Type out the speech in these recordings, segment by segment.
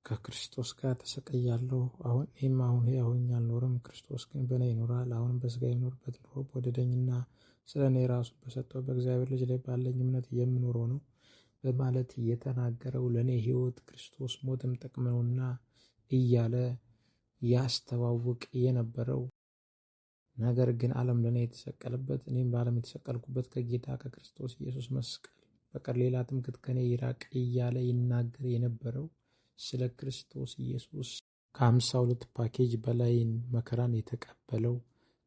ከክርስቶስ ጋር ተሰቅያለሁ። አሁን ሕያው ሆኜ አልኖርም፣ ክርስቶስ ግን በእኔ ይኖራል። አሁንም በሥጋ የምኖርበት ኑሮ በወደደኝና ስለ እኔ ራሱን በሰጠው በእግዚአብሔር ልጅ ላይ ባለኝ እምነት የምኖረው ነው በማለት የተናገረው ለእኔ ሕይወት ክርስቶስ ሞትም ጥቅም ነውና እያለ ያስተዋውቅ የነበረው ነገር ግን ዓለም ለእኔ የተሰቀለበት እኔም ለዓለም የተሰቀልኩበት ከጌታ ከክርስቶስ ኢየሱስ መስቀል በቀር ሌላ ትምክህት ከኔ ይራቅ እያለ ይናገር የነበረው ስለ ክርስቶስ ኢየሱስ ከ52 ፓኬጅ በላይን መከራን የተቀበለው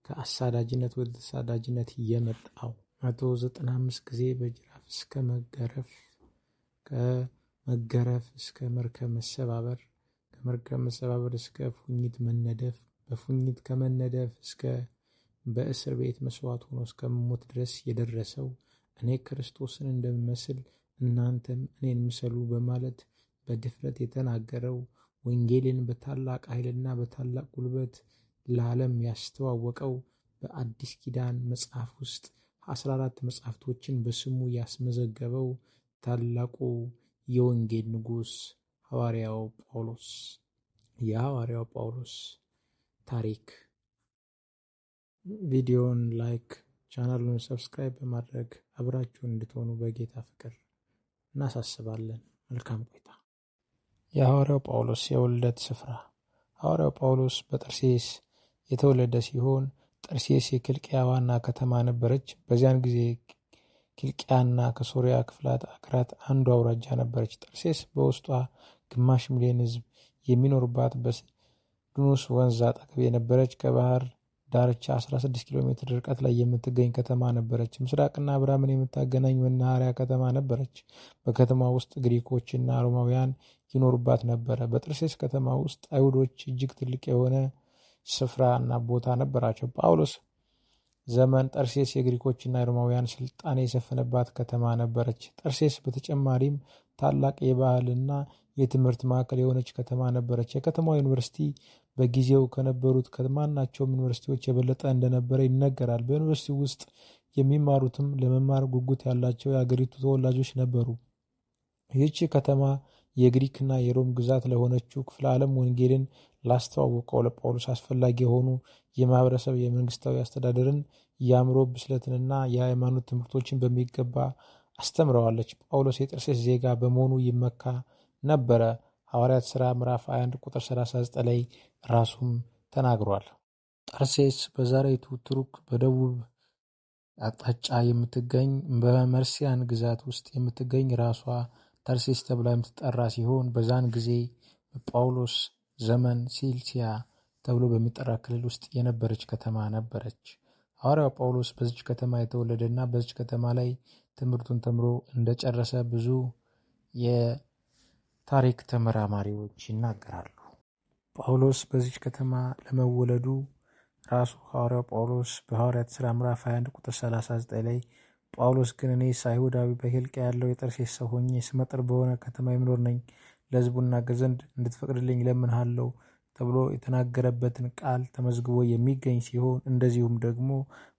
ከአሳዳጅነት ወደ ተሳዳጅነት የመጣው 195 ጊዜ በጅራፍ እስከ መገረፍ ከመገረፍ እስከ መርከብ መሰባበር ከመርከብ መሰባበር እስከ ፉኝት መነደፍ በፉኝት ከመነደፍ እስከ በእስር ቤት መስዋዕት ሆኖ እስከ መሞት ድረስ የደረሰው እኔ ክርስቶስን እንደምመስል እናንተም እኔን ምሰሉ በማለት በድፍረት የተናገረው ወንጌልን በታላቅ ኃይልና በታላቅ ጉልበት ለዓለም ያስተዋወቀው በአዲስ ኪዳን መጽሐፍ ውስጥ 14 መጽሐፍቶችን በስሙ ያስመዘገበው ታላቁ የወንጌል ንጉሥ ሐዋርያው ጳውሎስ የሐዋርያው ጳውሎስ ታሪክ። ቪዲዮውን ላይክ፣ ቻናሉን ሰብስክራይብ በማድረግ አብራችሁን እንድትሆኑ በጌታ ፍቅር እናሳስባለን። መልካም ቆይታ። የሐዋርያው ጳውሎስ የውልደት ስፍራ። ሐዋርያው ጳውሎስ በጠርሴስ የተወለደ ሲሆን ጠርሴስ የኪልቅያ ዋና ከተማ ነበረች። በዚያን ጊዜ ኪልቅያና ከሶርያ ክፍላት አገራት አንዱ አውራጃ ነበረች። ጠርሴስ በውስጧ ግማሽ ሚሊዮን ሕዝብ የሚኖርባት በስድኑስ ወንዝ አጠገብ የነበረች ከባህር ዳርቻ 16 ኪሎ ሜትር ርቀት ላይ የምትገኝ ከተማ ነበረች። ምስራቅና አብርሃምን የምታገናኝ መናኸሪያ ከተማ ነበረች። በከተማ ውስጥ ግሪኮችና ሮማውያን ይኖሩባት ነበረ። በጠርሴስ ከተማ ውስጥ አይሁዶች እጅግ ትልቅ የሆነ ስፍራ እና ቦታ ነበራቸው። ጳውሎስ ዘመን ጠርሴስ የግሪኮችና የሮማውያን ስልጣኔ የሰፈነባት ከተማ ነበረች። ጠርሴስ በተጨማሪም ታላቅ የባህልና የትምህርት ማዕከል የሆነች ከተማ ነበረች። የከተማው ዩኒቨርሲቲ በጊዜው ከነበሩት ከማናቸውም ዩኒቨርሲቲዎች የበለጠ እንደነበረ ይነገራል። በዩኒቨርሲቲ ውስጥ የሚማሩትም ለመማር ጉጉት ያላቸው የአገሪቱ ተወላጆች ነበሩ። ይህች ከተማ የግሪክና የሮም ግዛት ለሆነችው ክፍለ ዓለም ወንጌልን ላስተዋወቀው ለጳውሎስ አስፈላጊ የሆኑ የማህበረሰብ የመንግስታዊ አስተዳደርን የአእምሮ ብስለትንና የሃይማኖት ትምህርቶችን በሚገባ አስተምረዋለች። ጳውሎስ የጠርሴስ ዜጋ በመሆኑ ይመካ ነበረ። ሐዋርያት ሥራ ምዕራፍ 21 ቁጥር 39 ላይ ራሱም ተናግሯል። ጠርሴስ በዛሬቱ ቱርክ በደቡብ አቅጣጫ የምትገኝ በመርሲያን ግዛት ውስጥ የምትገኝ ራሷ ተርሴስ ተብላ የምትጠራ ሲሆን በዛን ጊዜ በጳውሎስ ዘመን ሲልሲያ ተብሎ በሚጠራ ክልል ውስጥ የነበረች ከተማ ነበረች። ሐዋርያው ጳውሎስ በዚች ከተማ የተወለደና በዚች ከተማ ላይ ትምህርቱን ተምሮ እንደጨረሰ ብዙ የታሪክ ተመራማሪዎች ይናገራሉ። ጳውሎስ በዚች ከተማ ለመወለዱ ራሱ ሐዋርያው ጳውሎስ በሐዋርያት ሥራ ምዕራፍ 21 ቁጥር 39 ላይ ጳውሎስ ግን እኔ አይሁዳዊ በኪልቅያ ያለው የጠርሴስ ሰው ሆኜ ስመጥር በሆነ ከተማ የምኖር ነኝ፣ ለሕዝቡ እናገር ዘንድ እንድትፈቅድልኝ እለምንሃለሁ ተብሎ የተናገረበትን ቃል ተመዝግቦ የሚገኝ ሲሆን እንደዚሁም ደግሞ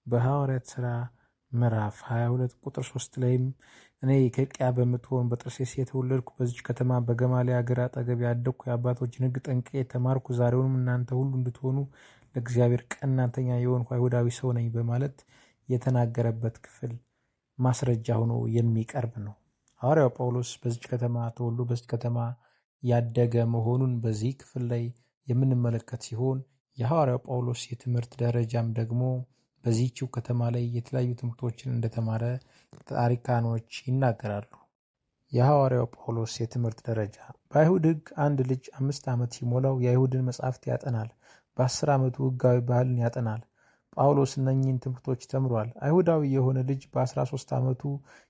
በሐዋርያት ሥራ ምዕራፍ 22 ቁጥር 3 ላይም እኔ ኪልቅያ በምትሆን በጠርሴስ የተወለድኩ በዚች ከተማ በገማልያል እግር አጠገብ ያደግኩ የአባቶችን ሕግ ጠንቅቄ የተማርኩ ዛሬውንም እናንተ ሁሉ እንድትሆኑ ለእግዚአብሔር ቀናተኛ የሆንኩ አይሁዳዊ ሰው ነኝ በማለት የተናገረበት ክፍል ማስረጃ ሆኖ የሚቀርብ ነው። ሐዋርያው ጳውሎስ በዚች ከተማ ተወልዶ በዚች ከተማ ያደገ መሆኑን በዚህ ክፍል ላይ የምንመለከት ሲሆን የሐዋርያው ጳውሎስ የትምህርት ደረጃም ደግሞ በዚህችው ከተማ ላይ የተለያዩ ትምህርቶችን እንደተማረ ታሪካኖች ይናገራሉ። የሐዋርያው ጳውሎስ የትምህርት ደረጃ በአይሁድ ሕግ አንድ ልጅ 5 ዓመት ሲሞላው የአይሁድን መጻሕፍት ያጠናል። በ10 ዓመቱ ሕጋዊ ባህልን ያጠናል። ጳውሎስ እነኚህን ትምህርቶች ተምሯል። አይሁዳዊ የሆነ ልጅ በ13 ዓመቱ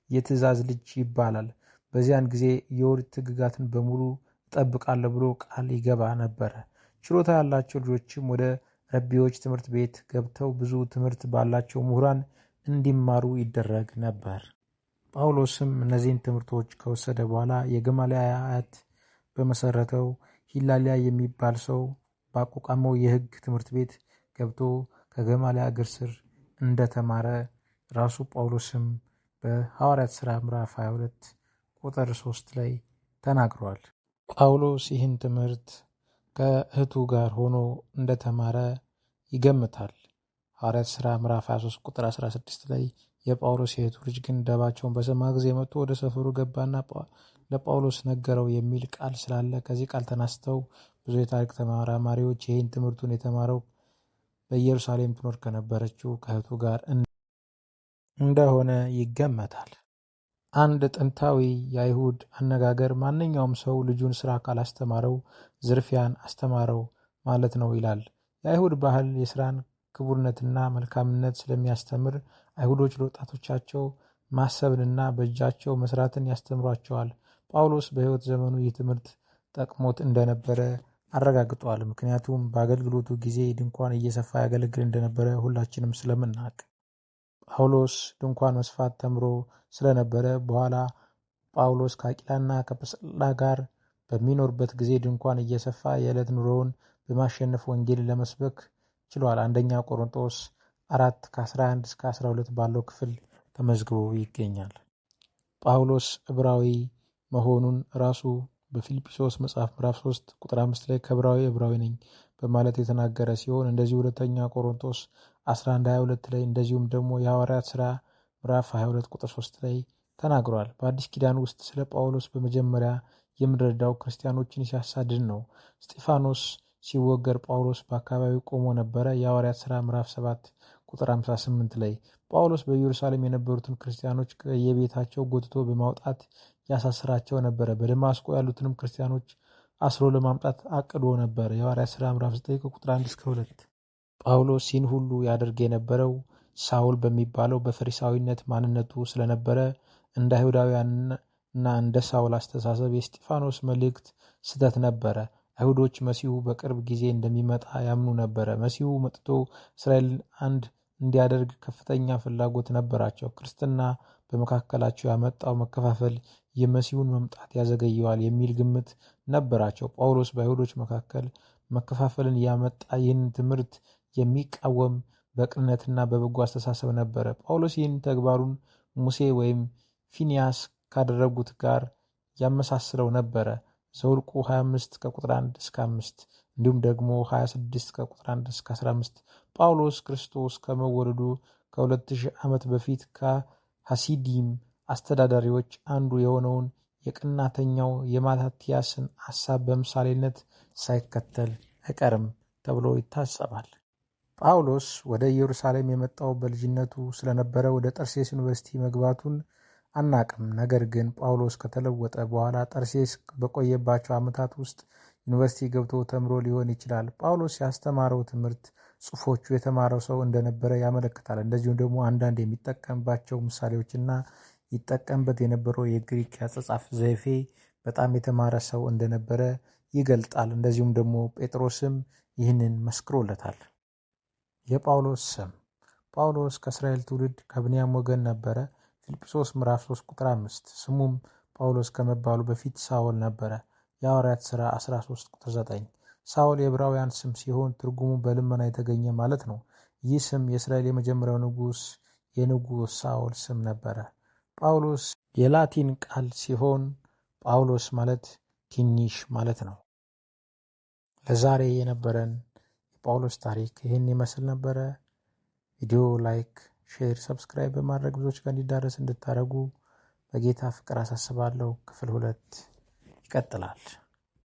የትእዛዝ ልጅ ይባላል። በዚያን ጊዜ የኦሪት ሕግጋትን በሙሉ እጠብቃለሁ ብሎ ቃል ይገባ ነበረ። ችሎታ ያላቸው ልጆችም ወደ ረቢዎች ትምህርት ቤት ገብተው ብዙ ትምህርት ባላቸው ምሁራን እንዲማሩ ይደረግ ነበር። ጳውሎስም እነዚህን ትምህርቶች ከወሰደ በኋላ የገማልያል አያት በመሰረተው ሂላሊያ የሚባል ሰው ባቋቋመው የሕግ ትምህርት ቤት ገብቶ ከገማልያል እግር ስር እንደተማረ ራሱ ጳውሎስም በሐዋርያት ሥራ ምዕራፍ 22 ቁጥር 3 ላይ ተናግሯል። ጳውሎስ ይህን ትምህርት ከእህቱ ጋር ሆኖ እንደተማረ ይገምታል። ሐዋርያት ሥራ ምዕራፍ 23 ቁጥር 16 ላይ የጳውሎስ የእህቱ ልጅ ግን ደባቸውን በሰማ ጊዜ መጥቶ ወደ ሰፈሩ ገባና ለጳውሎስ ነገረው የሚል ቃል ስላለ ከዚህ ቃል ተነስተው ብዙ የታሪክ ተመራማሪዎች ይህን ትምህርቱን የተማረው በኢየሩሳሌም ትኖር ከነበረችው ከእህቱ ጋር እንደሆነ ይገመታል። አንድ ጥንታዊ የአይሁድ አነጋገር ማንኛውም ሰው ልጁን ሥራ ካላስተማረው ዝርፊያን አስተማረው ማለት ነው ይላል። የአይሁድ ባህል የሥራን ክቡርነትና መልካምነት ስለሚያስተምር አይሁዶች ለወጣቶቻቸው ማሰብንና በእጃቸው መስራትን ያስተምሯቸዋል። ጳውሎስ በሕይወት ዘመኑ ይህ ትምህርት ጠቅሞት እንደነበረ አረጋግጧል። ምክንያቱም በአገልግሎቱ ጊዜ ድንኳን እየሰፋ ያገለግል እንደነበረ ሁላችንም ስለምናውቅ። ጳውሎስ ድንኳን መስፋት ተምሮ ስለነበረ በኋላ ጳውሎስ ከአቂላና ከጵርስቅላ ጋር በሚኖርበት ጊዜ ድንኳን እየሰፋ የዕለት ኑሮውን በማሸነፍ ወንጌል ለመስበክ ችሏል። አንደኛ ቆሮንቶስ 4 ከ11 እስከ 12 ባለው ክፍል ተመዝግቦ ይገኛል። ጳውሎስ ዕብራዊ መሆኑን ራሱ በፊልጵስዩስ መጽሐፍ ምዕራፍ 3 ቁጥር 5 ላይ ዕብራዊ ነኝ በማለት የተናገረ ሲሆን እንደዚሁ ሁለተኛ ቆሮንቶስ 11:22 ላይ እንደዚሁም ደግሞ የሐዋርያት ሥራ ምዕራፍ 22 ቁጥር 3 ላይ ተናግሯል። በአዲስ ኪዳን ውስጥ ስለ ጳውሎስ በመጀመሪያ የምንረዳው ክርስቲያኖችን ሲያሳድድ ነው። እስጢፋኖስ ሲወገር ጳውሎስ በአካባቢው ቆሞ ነበረ። የሐዋርያት ሥራ ምዕራፍ 7 ቁጥር 58 ላይ ጳውሎስ በኢየሩሳሌም የነበሩትን ክርስቲያኖች ከየቤታቸው ጎትቶ በማውጣት ያሳስራቸው ነበረ። በደማስቆ ያሉትንም ክርስቲያኖች አስሮ ለማምጣት አቅዶ ነበር። የሐዋርያት ሥራ ምዕራፍ 9 ቁጥር 1 እስከ 2። ጳውሎስ ይህን ሁሉ ያደርግ የነበረው ሳውል በሚባለው በፈሪሳዊነት ማንነቱ ስለነበረ እንደ አይሁዳውያንና እንደ ሳውል አስተሳሰብ የእስጢፋኖስ መልእክት ስህተት ነበረ። አይሁዶች መሲሁ በቅርብ ጊዜ እንደሚመጣ ያምኑ ነበረ። መሲሁ መጥቶ እስራኤልን አንድ እንዲያደርግ ከፍተኛ ፍላጎት ነበራቸው። ክርስትና በመካከላቸው ያመጣው መከፋፈል የመሲሁን መምጣት ያዘገየዋል የሚል ግምት ነበራቸው። ጳውሎስ በአይሁዶች መካከል መከፋፈልን ያመጣ ይህን ትምህርት የሚቃወም በቅንነትና በበጎ አስተሳሰብ ነበረ። ጳውሎስ ይህን ተግባሩን ሙሴ ወይም ፊንያስ ካደረጉት ጋር ያመሳስለው ነበረ። ዘኍልቍ 25 ከቁጥር 1 እስከ 5 እንዲሁም ደግሞ 26 ከቁጥር 1 እስከ 15 ጳውሎስ ክርስቶስ ከመወለዱ ከ2000 ዓመት በፊት ከሐሲዲም አስተዳዳሪዎች አንዱ የሆነውን የቀናተኛው የማታትያስን ሐሳብ በምሳሌነት ሳይከተል አይቀርም ተብሎ ይታሰባል። ጳውሎስ ወደ ኢየሩሳሌም የመጣው በልጅነቱ ስለነበረ ወደ ጠርሴስ ዩኒቨርሲቲ መግባቱን አናቅም። ነገር ግን ጳውሎስ ከተለወጠ በኋላ ጠርሴስ በቆየባቸው ዓመታት ውስጥ ዩኒቨርሲቲ ገብቶ ተምሮ ሊሆን ይችላል። ጳውሎስ ያስተማረው ትምህርት ጽሑፎቹ የተማረው ሰው እንደነበረ ያመለክታል። እንደዚሁም ደግሞ አንዳንድ የሚጠቀምባቸው ምሳሌዎችና ይጠቀምበት የነበረው የግሪክ ያጻጻፍ ዘይቤ በጣም የተማረ ሰው እንደነበረ ይገልጣል። እንደዚሁም ደግሞ ጴጥሮስም ይህንን መስክሮለታል። የጳውሎስ ስም ጳውሎስ ከእስራኤል ትውልድ ከብንያም ወገን ነበረ። ፊልጵስዩስ ምዕራፍ 3 ቁጥር 5 ስሙም ጳውሎስ ከመባሉ በፊት ሳውል ነበረ። የሐዋርያት ሥራ 13 ቁጥር 9 ሳውል የዕብራውያን ስም ሲሆን ትርጉሙ በልመና የተገኘ ማለት ነው። ይህ ስም የእስራኤል የመጀመሪያው የንጉሥ ሳውል ስም ነበረ። ጳውሎስ የላቲን ቃል ሲሆን ጳውሎስ ማለት ትንሽ ማለት ነው። ለዛሬ የነበረን የጳውሎስ ታሪክ ይህን ይመስል ነበረ። ቪዲዮ ላይክ፣ ሼር፣ ሰብስክራይብ በማድረግ ብዙዎች ጋር እንዲዳረስ እንድታደርጉ በጌታ ፍቅር አሳስባለሁ። ክፍል 2 ይቀጥላል።